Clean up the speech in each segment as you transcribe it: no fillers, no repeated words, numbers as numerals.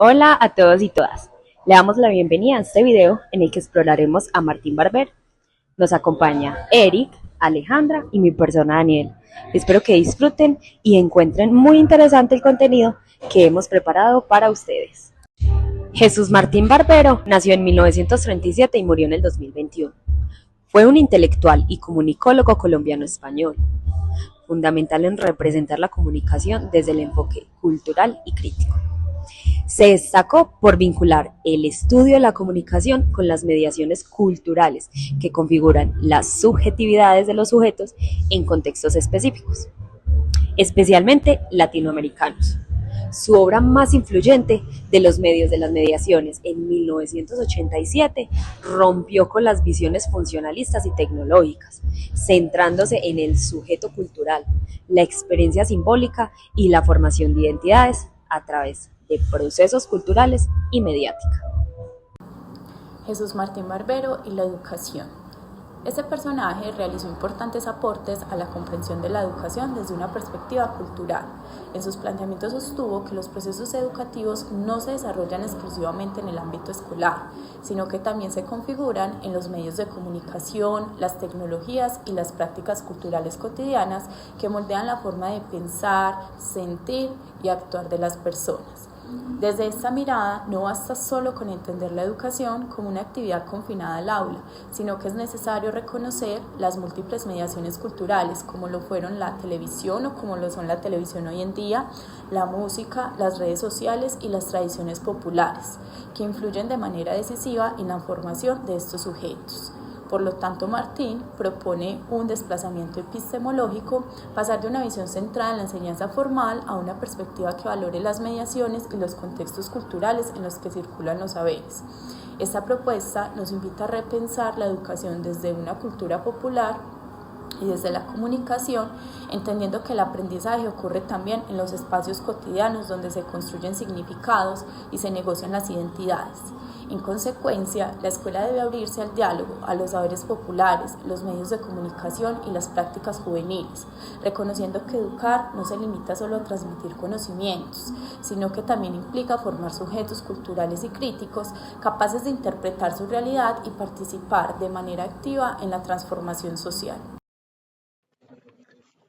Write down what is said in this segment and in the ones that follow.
Hola a todos y todas. Le damos la bienvenida a este video en el que exploraremos a Martín Barbero. Nos acompaña Eric, Alejandra y mi persona Daniel. Espero que disfruten y encuentren muy interesante el contenido que hemos preparado para ustedes. Jesús Martín Barbero nació en 1937 y murió en el 2021. Fue un intelectual y comunicólogo colombiano-español, fundamental en representar la comunicación desde el enfoque cultural y crítico. Se destacó por vincular el estudio de la comunicación con las mediaciones culturales que configuran las subjetividades de los sujetos en contextos específicos, especialmente latinoamericanos. Su obra más influyente, De los medios de las mediaciones, en 1987, rompió con las visiones funcionalistas y tecnológicas, centrándose en el sujeto cultural, la experiencia simbólica y la formación de identidades a través de procesos culturales y mediática. Jesús Martín Barbero y la educación. Este personaje realizó importantes aportes a la comprensión de la educación desde una perspectiva cultural. En sus planteamientos sostuvo que los procesos educativos no se desarrollan exclusivamente en el ámbito escolar, sino que también se configuran en los medios de comunicación, las tecnologías y las prácticas culturales cotidianas que moldean la forma de pensar, sentir y actuar de las personas. Desde esta mirada, no basta solo con entender la educación como una actividad confinada al aula, sino que es necesario reconocer las múltiples mediaciones culturales, como lo fueron la televisión o como lo son la televisión hoy en día, la música, las redes sociales y las tradiciones populares, que influyen de manera decisiva en la formación de estos sujetos. Por lo tanto, Martín propone un desplazamiento epistemológico, pasar de una visión centrada en la enseñanza formal a una perspectiva que valore las mediaciones y los contextos culturales en los que circulan los saberes. Esta propuesta nos invita a repensar la educación desde una cultura popular y desde la comunicación, entendiendo que el aprendizaje ocurre también en los espacios cotidianos donde se construyen significados y se negocian las identidades. En consecuencia, la escuela debe abrirse al diálogo, a los saberes populares, los medios de comunicación y las prácticas juveniles, reconociendo que educar no se limita solo a transmitir conocimientos, sino que también implica formar sujetos culturales y críticos capaces de interpretar su realidad y participar de manera activa en la transformación social.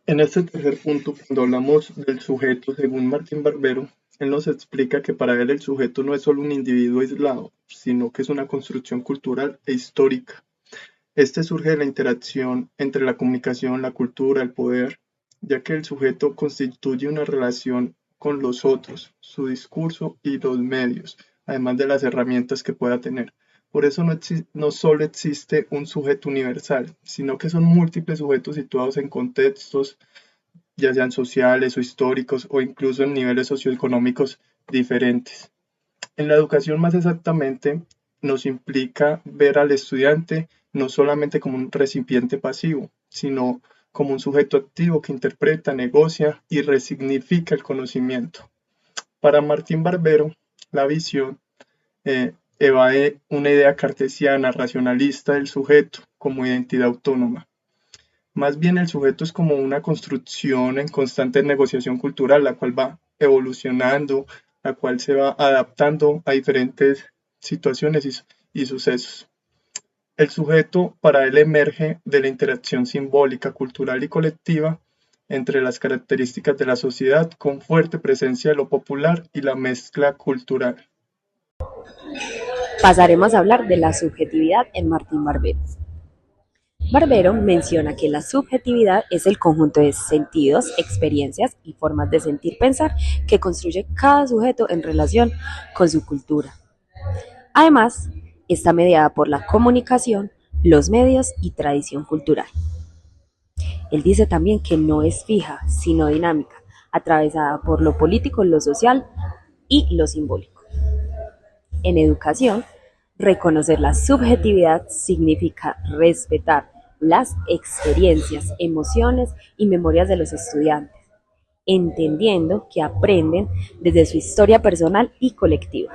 En este tercer punto, cuando hablamos del sujeto, según Martín Barbero, él nos explica que para él el sujeto no es solo un individuo aislado, sino que es una construcción cultural e histórica. Este surge de la interacción entre la comunicación, la cultura, el poder, ya que el sujeto constituye una relación con los otros, su discurso y los medios, además de las herramientas que pueda tener. Por eso no solo existe un sujeto universal, sino que son múltiples sujetos situados en contextos, ya sean sociales o históricos o incluso en niveles socioeconómicos diferentes. En la educación más exactamente nos implica ver al estudiante no solamente como un recipiente pasivo, sino como un sujeto activo que interpreta, negocia y resignifica el conocimiento. Para Martín Barbero, la visión evade una idea cartesiana, racionalista del sujeto como identidad autónoma. Más bien el sujeto es como una construcción en constante negociación cultural, la cual va evolucionando, la cual se va adaptando a diferentes situaciones y sucesos. El sujeto para él emerge de la interacción simbólica, cultural y colectiva entre las características de la sociedad con fuerte presencia de lo popular y la mezcla cultural. Pasaremos a hablar de la subjetividad en Martín Barbero. Barbero menciona que la subjetividad es el conjunto de sentidos, experiencias y formas de sentir-pensar que construye cada sujeto en relación con su cultura. Además, está mediada por la comunicación, los medios y tradición cultural. Él dice también que no es fija, sino dinámica, atravesada por lo político, lo social y lo simbólico. En educación, reconocer la subjetividad significa respetar las experiencias, emociones y memorias de los estudiantes, entendiendo que aprenden desde su historia personal y colectiva.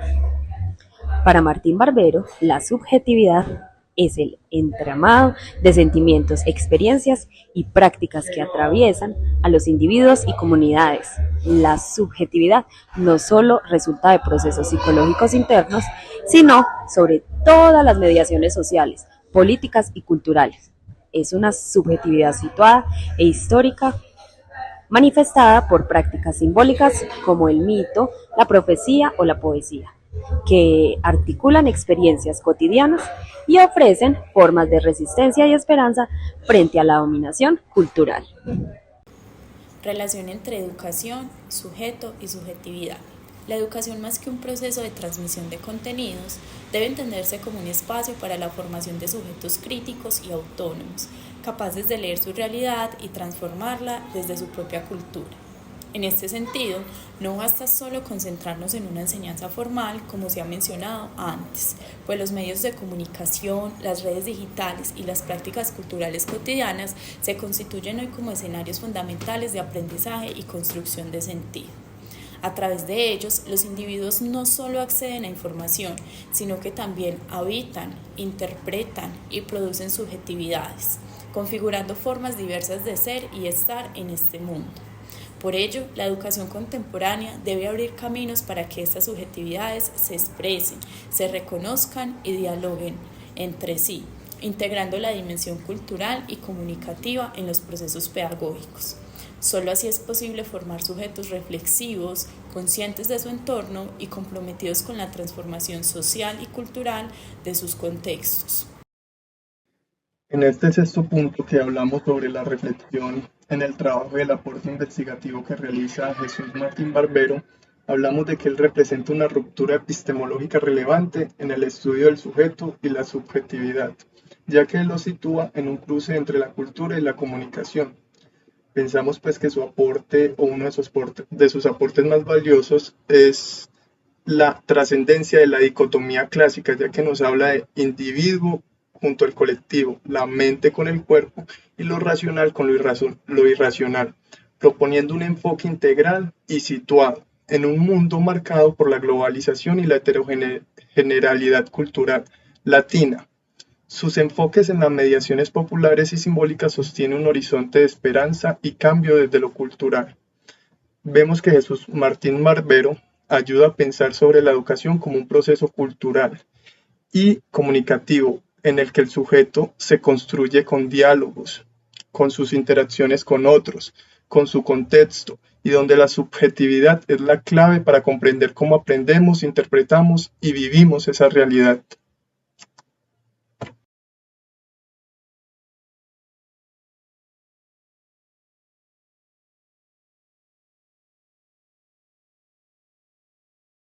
Para Martín Barbero, la subjetividad es el entramado de sentimientos, experiencias y prácticas que atraviesan a los individuos y comunidades. La subjetividad no solo resulta de procesos psicológicos internos, sino sobre todas las mediaciones sociales, políticas y culturales. Es una subjetividad situada e histórica manifestada por prácticas simbólicas como el mito, la profecía o la poesía, que articulan experiencias cotidianas y ofrecen formas de resistencia y esperanza frente a la dominación cultural. Relación entre educación, sujeto y subjetividad. La educación, más que un proceso de transmisión de contenidos, debe entenderse como un espacio para la formación de sujetos críticos y autónomos, capaces de leer su realidad y transformarla desde su propia cultura. En este sentido, no basta solo concentrarnos en una enseñanza formal, como se ha mencionado antes, pues los medios de comunicación, las redes digitales y las prácticas culturales cotidianas se constituyen hoy como escenarios fundamentales de aprendizaje y construcción de sentido. A través de ellos, los individuos no solo acceden a información, sino que también habitan, interpretan y producen subjetividades, configurando formas diversas de ser y estar en este mundo. Por ello, la educación contemporánea debe abrir caminos para que estas subjetividades se expresen, se reconozcan y dialoguen entre sí, integrando la dimensión cultural y comunicativa en los procesos pedagógicos. Solo así es posible formar sujetos reflexivos, conscientes de su entorno y comprometidos con la transformación social y cultural de sus contextos. En este sexto punto que hablamos sobre la reflexión en el trabajo y el aporte investigativo que realiza Jesús Martín Barbero, hablamos de que él representa una ruptura epistemológica relevante en el estudio del sujeto y la subjetividad, ya que él lo sitúa en un cruce entre la cultura y la comunicación. Pensamos pues que su aporte o uno de sus aportes más valiosos es la trascendencia de la dicotomía clásica, ya que nos habla de individuo junto al colectivo, la mente con el cuerpo y lo racional con lo irracional, proponiendo un enfoque integral y situado en un mundo marcado por la globalización y la heterogeneidad cultural latina. Sus enfoques en las mediaciones populares y simbólicas sostienen un horizonte de esperanza y cambio desde lo cultural. Vemos que Jesús Martín Barbero ayuda a pensar sobre la educación como un proceso cultural y comunicativo en el que el sujeto se construye con diálogos, con sus interacciones con otros, con su contexto, y donde la subjetividad es la clave para comprender cómo aprendemos, interpretamos y vivimos esa realidad.